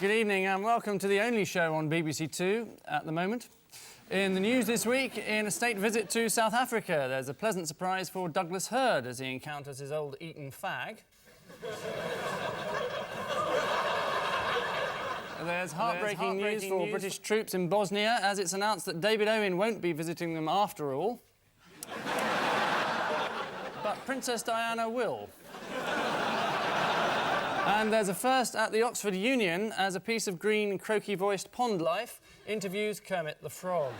Good evening and welcome to the only show on BBC Two at the moment. In the news this week, in a state visit to South Africa, there's a pleasant surprise for Douglas Hurd as he encounters his old Eton fag. There's heartbreaking news for British troops in Bosnia as it's announced that David Owen won't be visiting them after all. But Princess Diana will. And there's a first at the Oxford Union as a piece of green, croaky-voiced pond life interviews Kermit the Frog.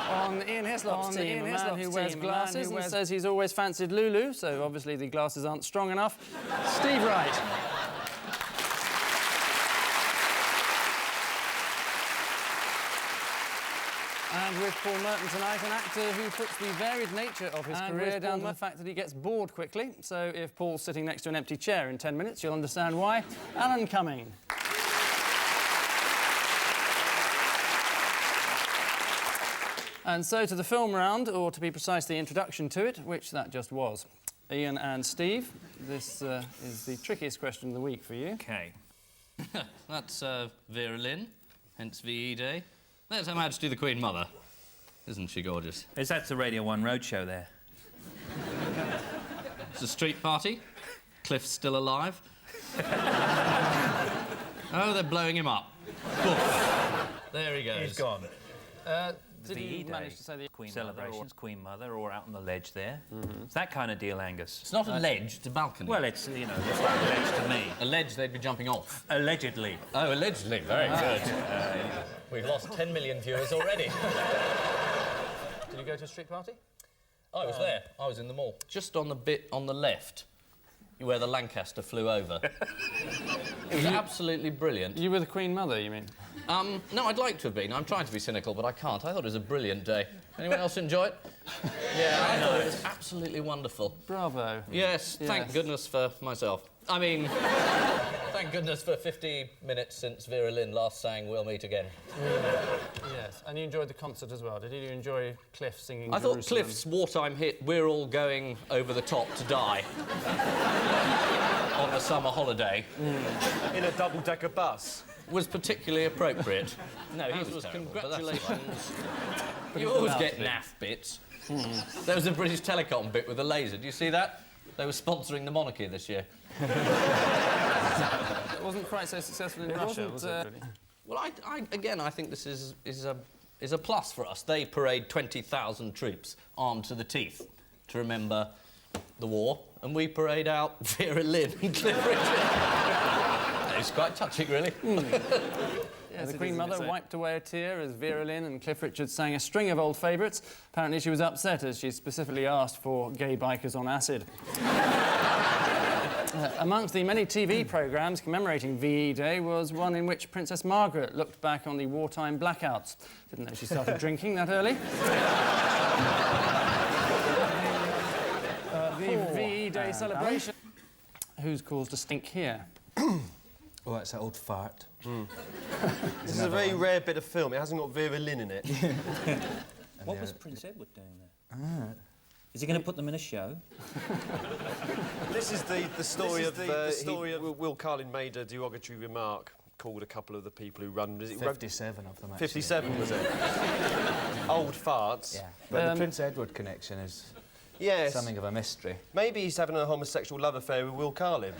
On Ian Hislop's team, a man who wears glasses and says he's always fancied Lulu, so obviously the glasses aren't strong enough, Steve Wright. And with Paul Merton tonight, an actor who puts the varied nature of his career down to the fact that he gets bored quickly. So if Paul's sitting next to an empty chair in 10 minutes, you'll understand why. Alan Cumming. And so to the film round, or to be precise, the introduction to it, which that just was. Ian and Steve, this is the trickiest question of the week for you. OK. That's Vera Lynn, hence VE Day. There's Her Majesty the Queen Mother. Isn't she gorgeous? Is that the Radio 1 Roadshow there? It's a street party. Cliff's still alive. Oh, they're blowing him up. Poof. There he goes. He's gone. Did he manage to say the Queen celebrations, Queen Mother, or out on the ledge there? It's that kind of deal, Angus. It's not a ledge, it's a balcony. Well, it's, you know, it's like a ledge to me. A ledge they'd be jumping off. Allegedly. Oh, allegedly. Very good. We've lost 10 million viewers already. Did you go to a street party? I was there. I was in the mall. Just on the bit on the left, where the Lancaster flew over. It was absolutely brilliant. You were the Queen Mother, you mean? No, I'd like to have been. I'm trying to be cynical, but I can't. I thought it was a brilliant day. Anyone else enjoy it? Yeah, I thought it was absolutely wonderful. Bravo. Yes, thank goodness for myself. I mean... Thank goodness for 50 minutes since Vera Lynn last sang We'll Meet Again. Yes, and you enjoyed the concert as well. Did you enjoy Cliff singing I Jerusalem? thought Cliff's wartime hit, We're All Going Over the Top to Die, on a summer holiday... In a double-decker bus. ...was particularly appropriate. No, he was terrible, congratulations. You always get naff bits. There was a British Telecom bit with a laser. Do you see that? They were sponsoring the monarchy this year. It wasn't quite so successful in Russia, was it, really? Well, I think this is a plus for us. They parade 20,000 troops armed to the teeth to remember the war, and we parade out Vera Lynn and Cliff Richard. It's quite touching, really. The Queen Mother wiped away a tear as Vera Lynn and Cliff Richard sang a string of old favourites. Apparently she was upset as she specifically asked for gay bikers on acid. Amongst the many TV programmes commemorating VE Day was one in which Princess Margaret looked back on the wartime blackouts. Didn't know she started drinking that early. The VE Day celebration. Who's caused a stink here? Oh, that's that old fart. This is a very rare bit of film. It hasn't got Vera Lynn in it. What was Prince Edward doing there? Is he going to put them in a show? This is the story of Will Carlin made a derogatory remark, called a couple of the people who run... 57 of them, actually. 57, was it? Old farts. Yeah. But the Prince Edward connection is something of a mystery. Maybe he's having a homosexual love affair with Will Carlin.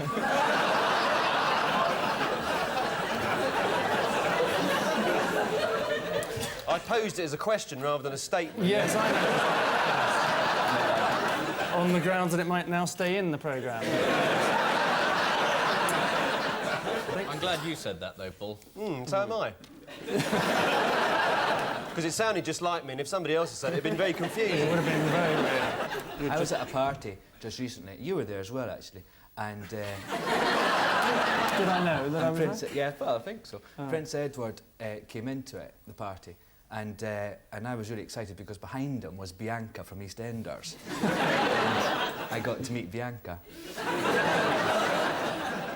I posed it as a question rather than a statement. Yes, I know. On the grounds that it might now stay in the programme. I'm glad you said that, though, Paul. So am I. Because it sounded just like me, and if somebody else had said it, it'd been very confusing. It would have been very weird. I was at a party just recently. You were there as well, actually. And... Did I know that I was there? Yeah, well, I think so. Prince Edward came into it, the party, and I was really excited because behind him was Bianca from EastEnders. I got to meet Bianca.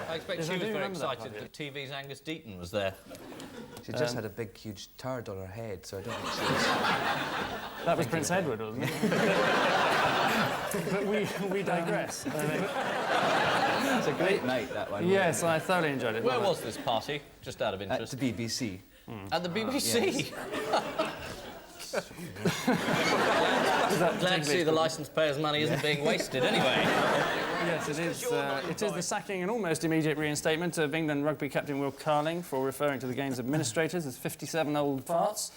I expect she was very excited that TV's Angus Deaton was there. She just had a big, huge turd on her head, so I don't think she was... That was Prince Edward, wasn't it? But we digress. It's a great night, that one. Yes, I thoroughly enjoyed it. Where was this party? Just out of At interest. the BBC. At the BBC? Glad to see the licence payers' money isn't being wasted anyway. Yes, it is. It is the sacking and almost immediate reinstatement of England rugby captain Will Carling for referring to the game's administrators as 57 old farts.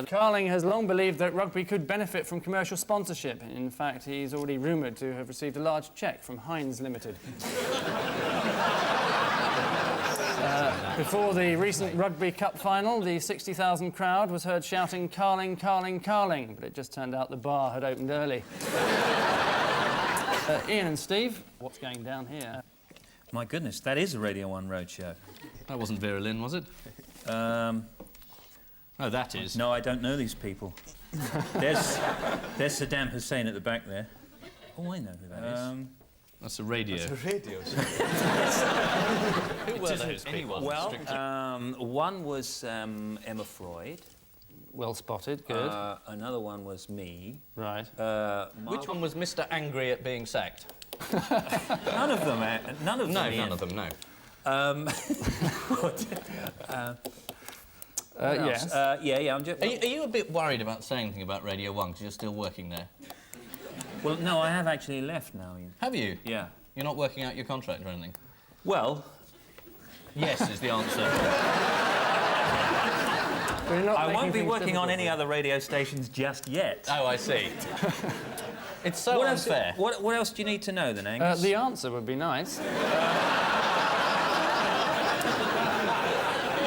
Carling has long believed that rugby could benefit from commercial sponsorship. In fact, he's already rumoured to have received a large cheque from Heinz Limited. Before the recent Rugby Cup final, the 60,000 crowd was heard shouting, "Carling, Carling, Carling," but it just turned out the bar had opened early. Ian and Steve, what's going down here? My goodness, that is a Radio 1 roadshow. That wasn't Vera Lynn, was it? Oh, that is. No, I don't know these people. There's Saddam Hussein at the back there. Oh, I know who that is. That's a radio. It's a radio show. Who were those people? Well, one was Emma Freud. Well spotted, good. Another one was me. Right. Which one was Mr. Angry at being sacked? None of them. None of them. No, Ian. none of them, no. Yes. Yeah. I'm just. Are you a bit worried about saying anything about Radio 1 because you're still working there? Well, no, I have actually left now, Ian. Have you? Yeah. You're not working out your contract or anything? Well, Yes is the answer. I won't be working on any other radio stations just yet. Oh, I see. It's so unfair. What else do you need to know then, Angus? The answer would be nice.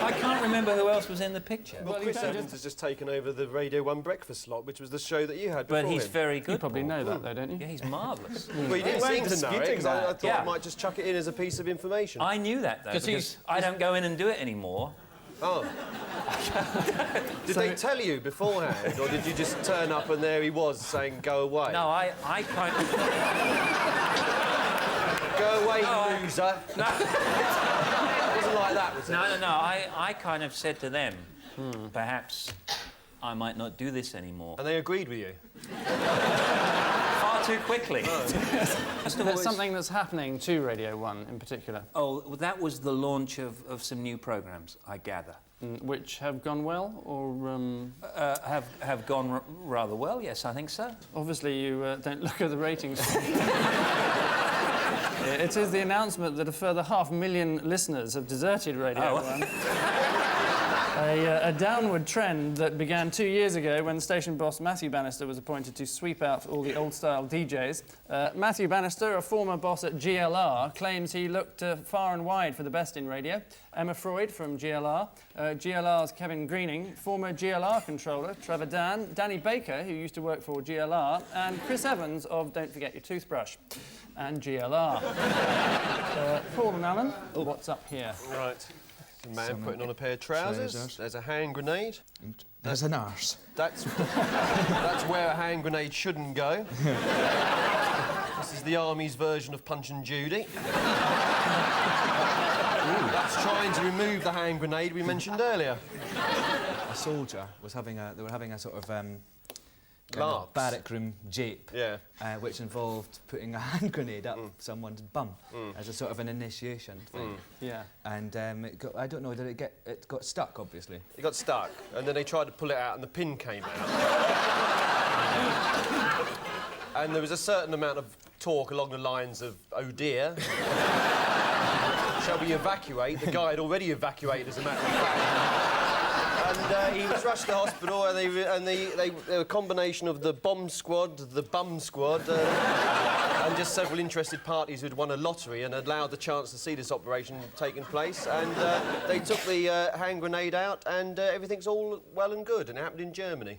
I can't remember who else was in the picture. Well, Chris Evans has just taken over the Radio 1 breakfast slot, which was the show that you had before But he's him. very good. You probably Paul. know that, though, don't you? Yeah, he's marvellous. Well, you didn't seem to know it, because I thought Yeah. I might just chuck it in as a piece of information. I knew that, though, 'Cause because I don't go in and do it anymore. Oh. Did they tell you beforehand, or did you just turn up and there he was saying, go away? No, I kind of... Go away, No, loser. No. It wasn't like that, was it? No. I kind of said to them, perhaps I might not do this anymore. And they agreed with you? Far too quickly. There's something that's happening to Radio 1 in particular, Oh, well, that was the launch of some new programmes, I gather. which have gone well, or Have gone rather well, yes, I think so. obviously you don't look at the ratings. It is the announcement that a further 500,000 listeners have deserted Radio 1. A downward trend that began 2 years ago when station boss Matthew Bannister was appointed to sweep out all the old-style DJs. Matthew Bannister, a former boss at GLR, claims he looked far and wide for the best in radio. Emma Freud from GLR, GLR's Kevin Greening, former GLR controller Trevor Danny Baker, who used to work for GLR, and Chris Evans of Don't Forget Your Toothbrush, and GLR. Paul and Alan, what's up here? Right. A man putting on a pair of trousers. There's a hand grenade. There's an arse. That's where a hand grenade shouldn't go. This is the army's version of Punch and Judy. That's trying to remove the hand grenade we mentioned earlier. A soldier was having a... They were having a sort of... Larks. barrack room jape, Yeah. which involved putting a hand grenade up someone's bum as a sort of an initiation thing. Yeah. And it got, I don't know, did it get... It got stuck, obviously. It got stuck, and then they tried to pull it out, and the pin came out. And there was a certain amount of talk along the lines of, oh dear. Shall we evacuate? The guy had already evacuated, as a matter of fact. And he was rushed to hospital, and they were a combination of the bomb squad, the bum squad, and just several interested parties who'd won a lottery and allowed the chance to see this operation taking place. And they took the hand grenade out, and everything's all well and good, and it happened in Germany.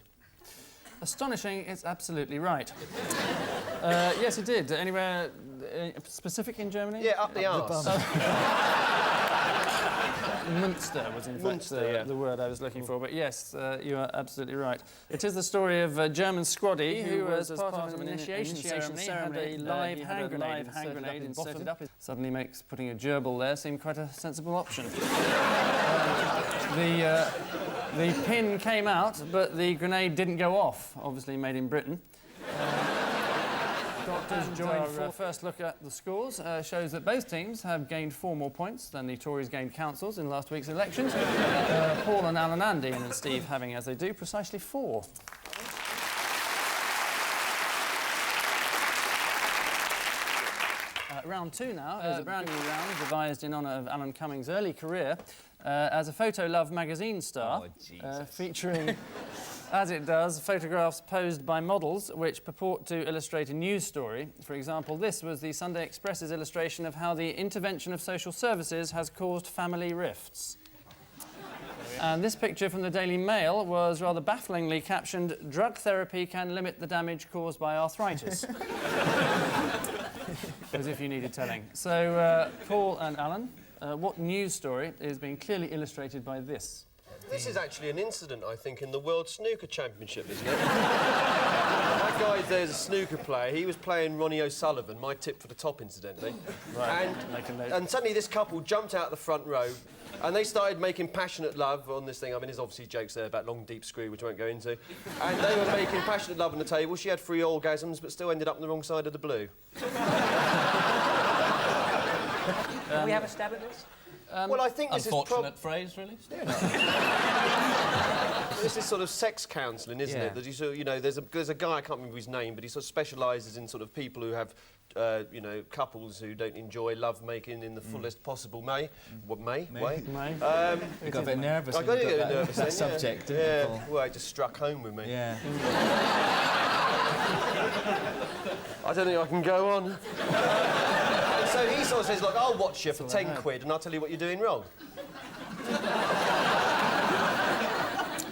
Astonishing, it's absolutely right. Yes, it did. Anywhere specific in Germany? Yeah, up the arse. Munster was in fact Munster, yeah. the word I was looking for, but yes, you are absolutely right. It is the story of a German squaddy who was, as part of an initiation ceremony, had a live hand grenade inserted up. Suddenly makes putting a gerbil there seem quite a sensible option. The pin came out, but the grenade didn't go off, obviously made in Britain. Doctors joined for first look at the scores. Shows that both teams have gained 4 more points than the Tories gained councils in last week's elections. Paul and Alan and Ian and Steve having, as they do, precisely 4. Round 2 now is a brand new round devised in honour of Alan Cumming's early career as a Photo Love magazine star, featuring, as it does, photographs posed by models which purport to illustrate a news story. For example, this was the Sunday Express's illustration of how the intervention of social services has caused family rifts. And this picture from the Daily Mail was rather bafflingly captioned, "Drug therapy can limit the damage caused by arthritis." As if you needed telling. So, Paul and Alan, what news story is being clearly illustrated by this? This is actually an incident, I think, in the World Snooker Championship, isn't it? That guy there's a snooker player. He was playing Ronnie O'Sullivan, my tip for the top, incidentally. Right. And suddenly this couple jumped out the front row and they started making passionate love on this thing. I mean, there's obviously jokes there about long, deep screw, which I won't go into. And they were making passionate love on the table. She had 3 orgasms, but still ended up on the wrong side of the blue. Can we have a stab at this? Well, I think this Unfortunate phrase, really? This is sort of sex counselling, isn't it? That you sort of, you know, there's a guy, I can't remember his name, but he sort of specialises in sort of people who have, you know, couples who don't enjoy love making in the fullest possible way. You got a bit nervous. I got to get a bit nervous then, that subject, yeah. didn't you, Paul? Well, it just struck home with me. Yeah. I don't think I can go on. And so he sort of says, look, I'll watch you for 10 quid and I'll tell you what you're doing wrong.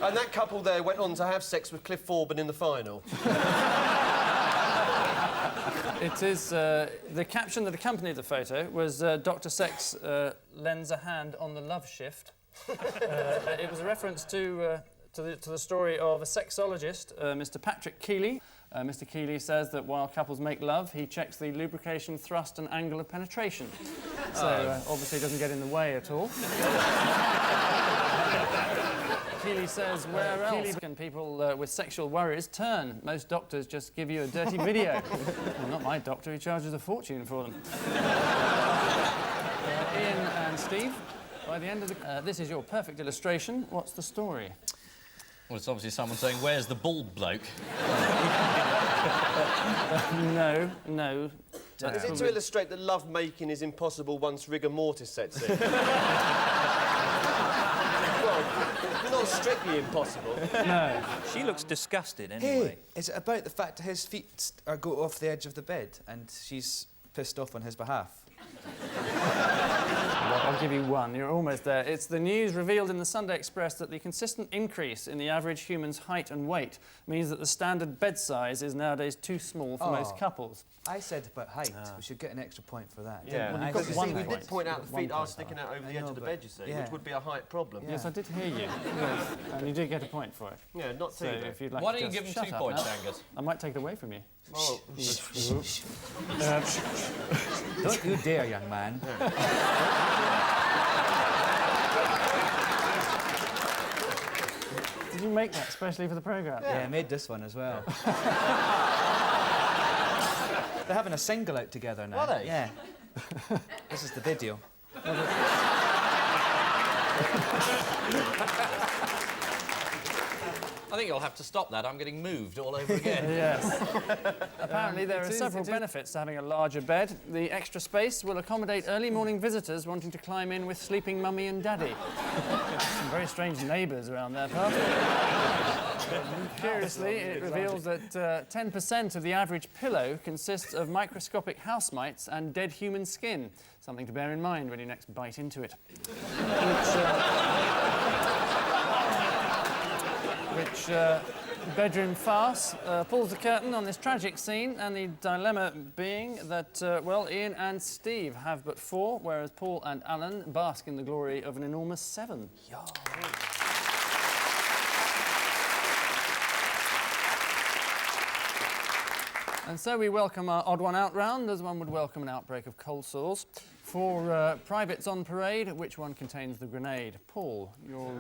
And that couple there went on to have sex with Cliff Forbin in the final. It is, the caption that accompanied the photo was Dr. Sex lends a hand on the love shift. It was a reference to the story of a sexologist, Mr. Patrick Keeley. Mr. Keeley says that while couples make love, he checks the lubrication, thrust and angle of penetration. So obviously doesn't get in the way at all. Keeley says, where else can people with sexual worries turn? Most doctors just give you a dirty video. Well, not my doctor, he charges a fortune for them. Ian and Steve, by the end of the... this is your perfect illustration. What's the story? Well, it's obviously someone saying, where's the bald bloke? No. Is it to illustrate that love making is impossible once rigor mortis sets in? Well, not strictly impossible. No. She looks disgusted Hey, anyway. is it about the fact that his feet go off the edge of the bed and she's pissed off on his behalf? I'll give you one. You're almost there. It's the news revealed in the Sunday Express that the consistent increase in the average human's height and weight means that the standard bed size is nowadays too small for most couples. I said about height. We should get an extra point for that. Yeah, Well, you've because got you one see, we point. did point out the feet One are point. sticking out over the I edge know, of the but- bed, you see, yeah. which would be a height problem. Yes, I did hear you. Yes. And you did get a point for it. Yeah, not So too, though. if you'd like Why to don't you just give him shut 2 up points, now. Angus? I might take it away from you. Oh, Don't you dare, young man. Did you make that especially for the programme? Yeah, I made this one as well. They're having a single out together now. Are they? Yeah. This is the video. I think you'll have to stop that. I'm getting moved all over again. Yes. Apparently there are several benefits to having a larger bed. The extra space will accommodate early morning visitors wanting to climb in with sleeping mummy and daddy. Some very strange neighbours around there, pal. Curiously, it reveals that 10% of the average pillow consists of microscopic house mites and dead human skin. Something to bear in mind when you next bite into it. Which bedroom farce pulls the curtain on this tragic scene, and the dilemma being that, well, Ian and Steve have but 4, whereas Paul and Alan bask in the glory of an enormous 7. And so we welcome our odd one out round, as one would welcome an outbreak of cold sores. For privates on parade, which one contains the grenade? Paul, your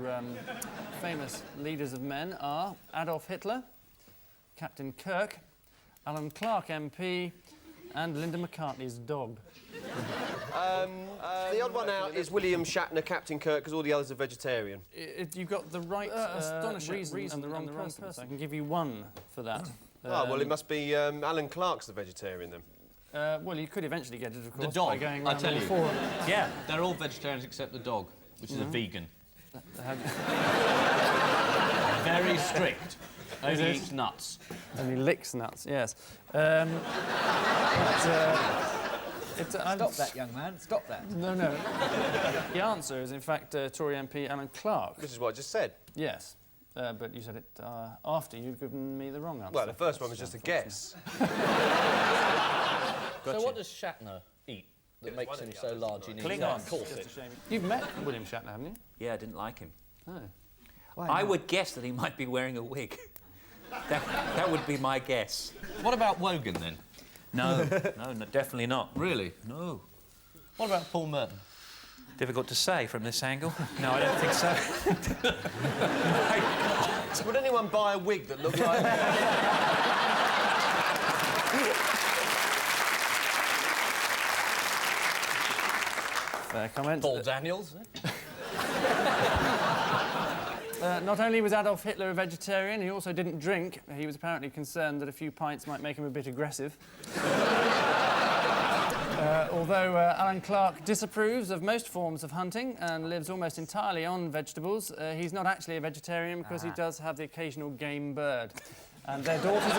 famous leaders of men are Adolf Hitler, Captain Kirk, Alan Clark MP, and Linda McCartney's dog. The odd one out is William Shatner, Captain Kirk, because all the others are vegetarian. You've got the right reason and the wrong person. So I can give you one for that. Well, it must be Alan Clark's the vegetarian then. Well, you could eventually get it, of course, The dog, by going I around tell the you. forum. Yeah, they're all vegetarians except the dog, which is a vegan. Very strict. Only eats nuts. Only licks nuts, yes. Stop that, young man. Stop that. No. The answer is, in fact, Tory MP Alan Clark. This is what I just said. Yes. But you said it after you'd given me the wrong answer. Well, the first one was just a guess. So what does Shatner eat that makes him so large you need Klingons. to corset? You've met William Shatner, haven't you? Yeah, I didn't like him. Oh. I would guess that he might be wearing a wig. that would be my guess. What about Wogan then? No, definitely not. Really? No. What about Paul Merton? Difficult to say from this angle. No, I don't think so. Would anyone buy a wig that looked like... Fair comment. Paul Daniels? Not only was Adolf Hitler a vegetarian, he also didn't drink. He was apparently concerned that a few pints might make him a bit aggressive. Although Alan Clark disapproves of most forms of hunting and lives almost entirely on vegetables, he's not actually a vegetarian because he does have the occasional game bird. And their daughters as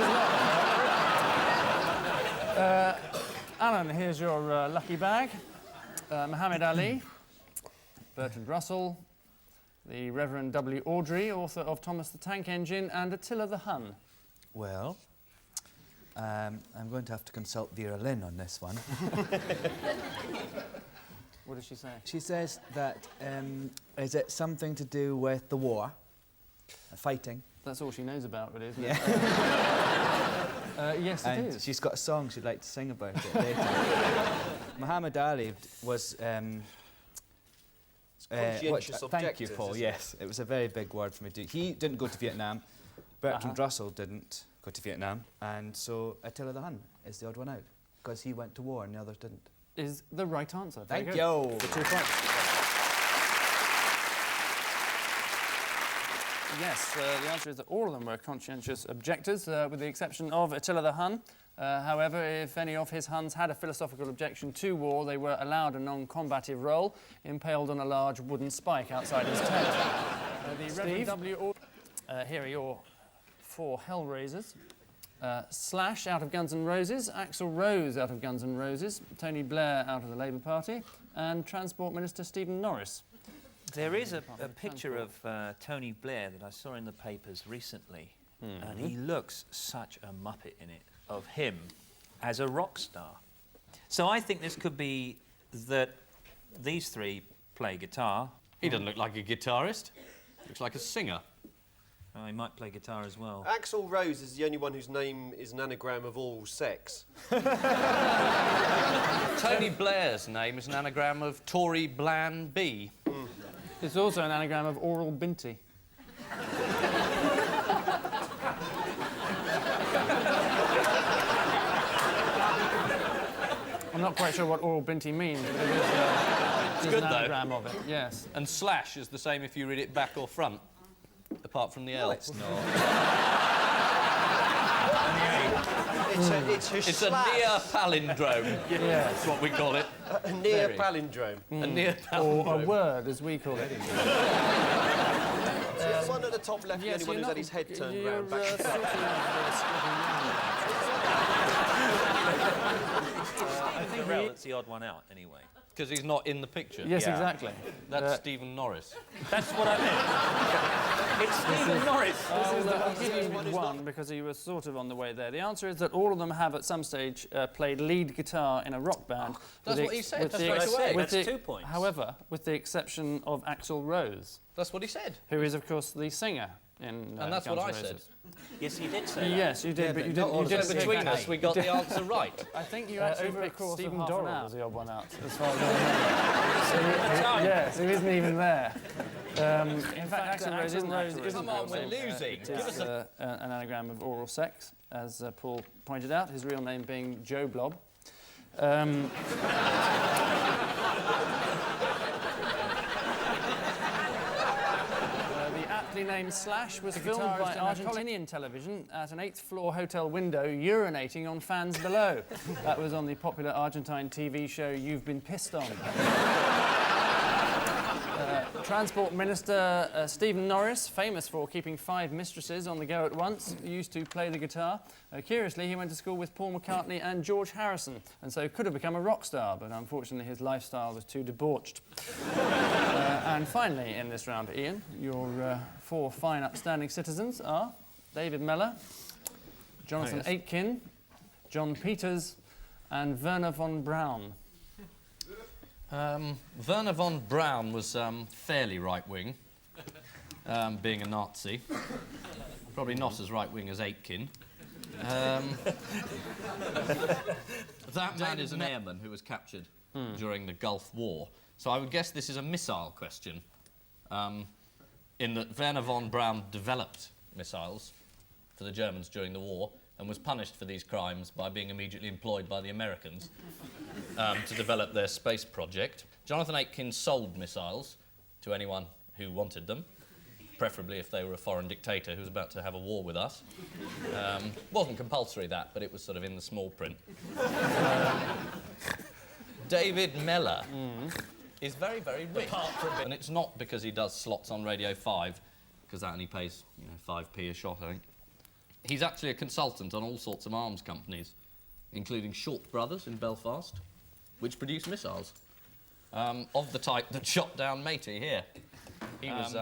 well. Alan, here's your lucky bag. Muhammad Ali, Bertrand Russell, the Reverend W. Awdry, author of Thomas the Tank Engine, and Attila the Hun. Well, I'm going to have to consult Vera Lynn on this one. What does she say? She says that, is it something to do with the war? Fighting? That's all she knows about, really, isn't Yeah. it? Yes, And it is. she's got a song she'd like to sing about it later. Muhammad Ali was... conscientious thank you, objectors, Paul. isn't it? Yes, it was a very big word for me to... He didn't go to Vietnam. Bertrand Russell didn't go to Vietnam. And so Attila the Hun is the odd one out. Because he went to war and the others didn't. Is the right answer. Very Thank good. you. For 2 points. Yes, the answer is that all of them were conscientious objectors, with the exception of Attila the Hun. However, if any of his Huns had a philosophical objection to war, they were allowed a non-combative role, impaled on a large wooden spike outside his tent. The Reverend W. Here are your 4 Hellraisers. Slash out of Guns N' Roses, Axl Rose out of Guns N' Roses, Tony Blair out of the Labour Party, and Transport Minister Stephen Norris. There is a picture of Tony Blair that I saw in the papers recently, and he looks such a muppet in it, of him as a rock star. So I think this could be that these 3 play guitar. He doesn't look like a guitarist. Looks like a singer. Oh, he might play guitar as well. Axl Rose is the only one whose name is an anagram of oral sex. Tony Blair's name is an anagram of Tory Blan B. It's also an anagram of Oral Binty. I'm not quite sure what Oral Binty means, but it is good, an though. anagram of it, yes. And slash is the same if you read it back or front, apart from the L. It's not. It's It's a slash. near palindrome. Yes. That's what we call it. A near Very. palindrome. A near Or palindrome. a word, as we call it. The one at the top left, the only one who's had his head turned round back. sort of, I think that's the odd one out, anyway. Because he's not in the picture. Yes, Yeah. exactly. That's Stephen Norris. That's what I meant. It's Stephen Norris. I'll give you one because he was sort of on the way there. The answer is that all of them have at some stage played lead guitar in a rock band. That's with what the he ex- said, with that's the right ex- away. with That's the- 2 points. However, with the exception of Axl Rose, That's what he said. who is, of course, the singer in And that's Guns what N' I said. Roses. Yes, he did say that. Yes, you did, Yeah, but you but didn't. not all You of did us. So say between that. us, we got the answer right. I think you actually over the picked course Stephen of half an Dorrell hour. Was the odd one out, as far as I know. Yes, who isn't even there. In fact, Axl Rose isn't Come on, we're real name. losing. It is an anagram of oral sex, as Paul pointed out, his real name being Joe Blob. The aptly named Slash was filmed by Argentinian television at an 8th-floor hotel window urinating on fans below. That was on the popular Argentine TV show You've Been Pissed On. Transport Minister Stephen Norris, famous for keeping 5 mistresses on the go at once, used to play the guitar. Curiously, he went to school with Paul McCartney and George Harrison, and so could have become a rock star, but unfortunately his lifestyle was too debauched. And finally, in this round, Ian, your 4 fine upstanding citizens are David Mellor, Jonathan Aitken, John Peters, and Werner von Braun. Werner von Braun was fairly right-wing, being a Nazi. Probably not as right-wing as Aitken. That man is an airman who was captured during the Gulf War. So I would guess this is a missile question, in that Werner von Braun developed missiles for the Germans during the war and was punished for these crimes by being immediately employed by the Americans to develop their space project. Jonathan Aitken sold missiles to anyone who wanted them, preferably if they were a foreign dictator who was about to have a war with us. Wasn't compulsory, that, but it was sort of in the small print. David Mellor is very, very rich. And it's not because he does slots on Radio 5, because that only pays, 5p a shot, I think. He's actually a consultant on all sorts of arms companies, including Short Brothers in Belfast, which produce missiles of the type that shot down Matey here. He was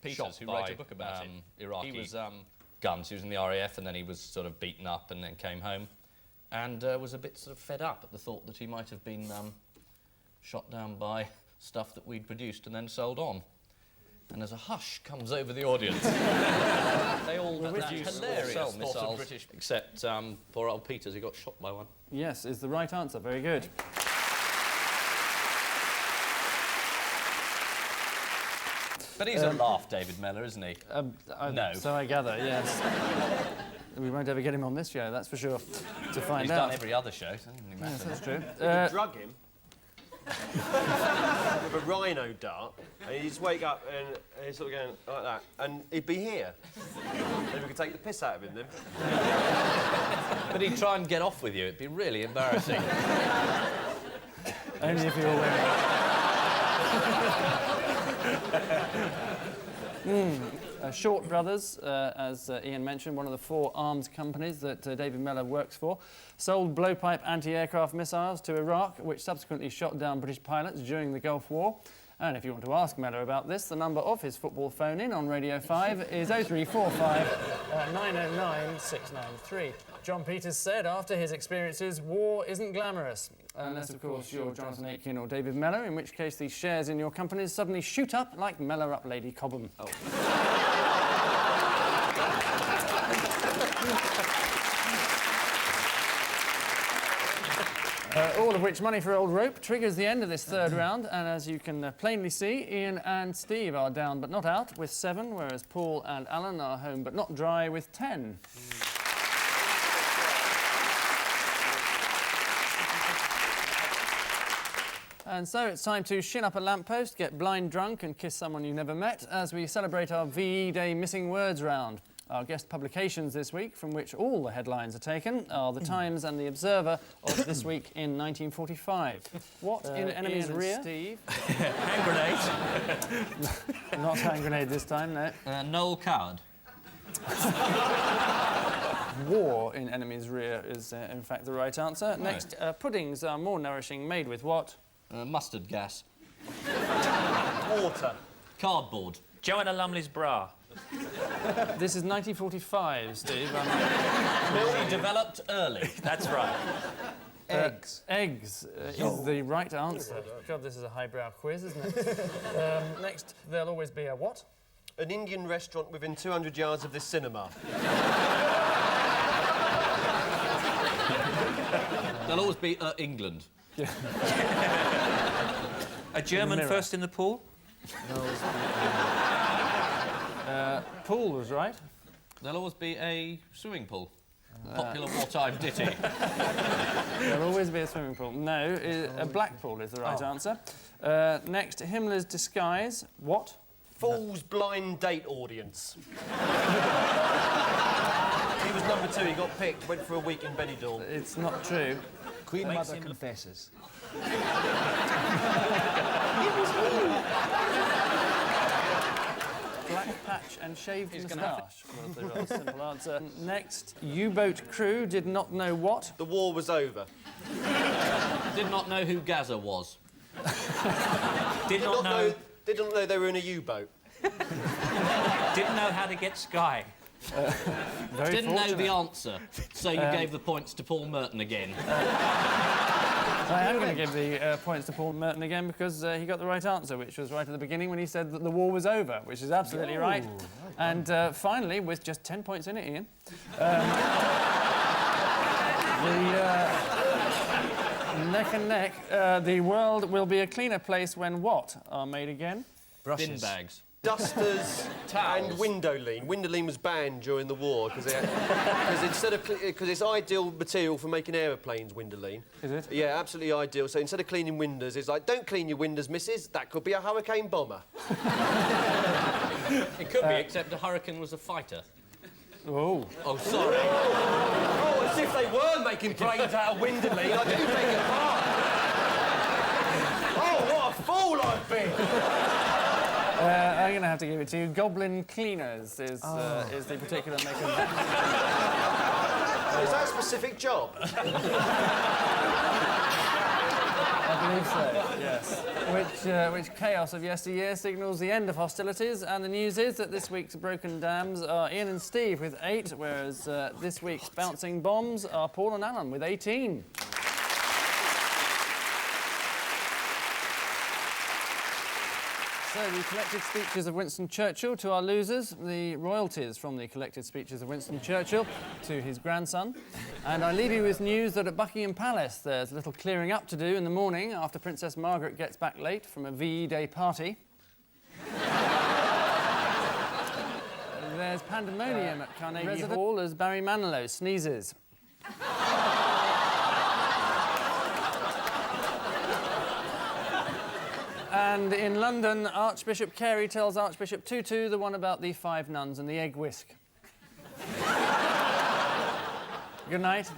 Peters, who wrote a book about Iraqi guns. He was in the RAF, and then he was sort of beaten up and then came home and was a bit sort of fed up at the thought that he might have been shot down by stuff that we'd produced and then sold on. And as a hush comes over the audience, they all sell missiles, except poor old Peters, who got shot by one. Yes, is the right answer. Very good. But he's a laugh, David Mellor, isn't he? No. So I gather, yes. We won't ever get him on this show, that's for sure, to find He's out. done every other show, so it doesn't really matter. Yes, that's true. You drug him with a rhino dart, and he'd just wake up and he's sort of going like that, and he'd be here. Maybe we could take the piss out of him then. But he'd try and get off with you. It'd be really embarrassing. Only if you were wearing Short Brothers, as Ian mentioned, one of the 4 arms companies that David Mellor works for, sold blowpipe anti-aircraft missiles to Iraq, which subsequently shot down British pilots during the Gulf War. And if you want to ask Mellor about this, the number of his football phone-in on Radio 5 is 0345 909 693. John Peters said after his experiences, war isn't glamorous. Unless, of course, you're Jonathan Aitken or David Mellor, in which case the shares in your companies suddenly shoot up like Mellor up Lady Cobham. Oh. All of which money for old rope triggers the end of this 3rd round, and as you can plainly see, Ian and Steve are down but not out with 7, whereas Paul and Alan are home but not dry with 10. And so it's time to shin up a lamppost, get blind drunk and kiss someone you never met as we celebrate our VE Day Missing Words round. Our guest publications this week, from which all the headlines are taken, are The Times and The Observer of this week in 1945. What in enemy's rear? Steve. Hand grenade. Not hand grenade this time, no. Noel Coward. War in enemy's rear is, in fact, the right answer. No. Next, puddings are more nourishing made with what? Mustard gas. Water. Cardboard. Joanna Lumley's bra. This is 1945, Steve. Milk developed early. That's right. Eggs. Eggs is the right answer. God, this is a highbrow quiz, isn't it? Next, there'll always be a what? An Indian restaurant within 200 yards of this cinema. There'll always be England. A German first in the pool? Pool was right. There'll always be a swimming pool. Popular wartime ditty. There'll always be a swimming pool. No, a black pool is the right answer. Next, Himmler's disguise. What? Fool's blind date audience. He was number 2, he got picked, went for a week in Benidorm. It's not true. Queen Mother confesses. Black patch and shaved moustache was the real simple answer. Next, U-boat crew did not know what? The war was over. Did not know who Gaza was. Did not know. Didn't know they were in a U-boat. Didn't know how to get Sky. Didn't know the answer, so you gave the points to Paul Merton again. I am going to give the points to Paul Merton again because he got the right answer, which was right at the beginning when he said that the war was over, which is absolutely right. And finally, with just 10 points in it, Ian, neck and neck, the world will be a cleaner place when what are made again? Brushes. Bin bags. Dusters and window lean. Window lean was banned during the war because it's ideal material for making aeroplanes. Window lean. Is it? Yeah, absolutely ideal. So instead of cleaning windows, it's like, don't clean your windows, missus. That could be a hurricane bomber. It could be, except a hurricane was a fighter. Oh. Oh, sorry. Oh, as if they were making planes out of window lean. I do take it apart. Oh, what a fool I've been. I'm going to have to give it to you. Goblin Cleaners is the particular make of... Is that a specific job? I believe so, yes. Which chaos of yesteryear signals the end of hostilities, and the news is that this week's broken dams are Ian and Steve with 8, whereas this week's bouncing bombs are Paul and Alan with 18. So, the collected speeches of Winston Churchill to our losers, the royalties from the collected speeches of Winston Churchill to his grandson. And I leave you with news that at Buckingham Palace there's a little clearing up to do in the morning after Princess Margaret gets back late from a VE Day party. There's pandemonium at Carnegie Hall as Barry Manilow sneezes. And in London, Archbishop Carey tells Archbishop Tutu the one about the 5 nuns and the egg whisk. Good night.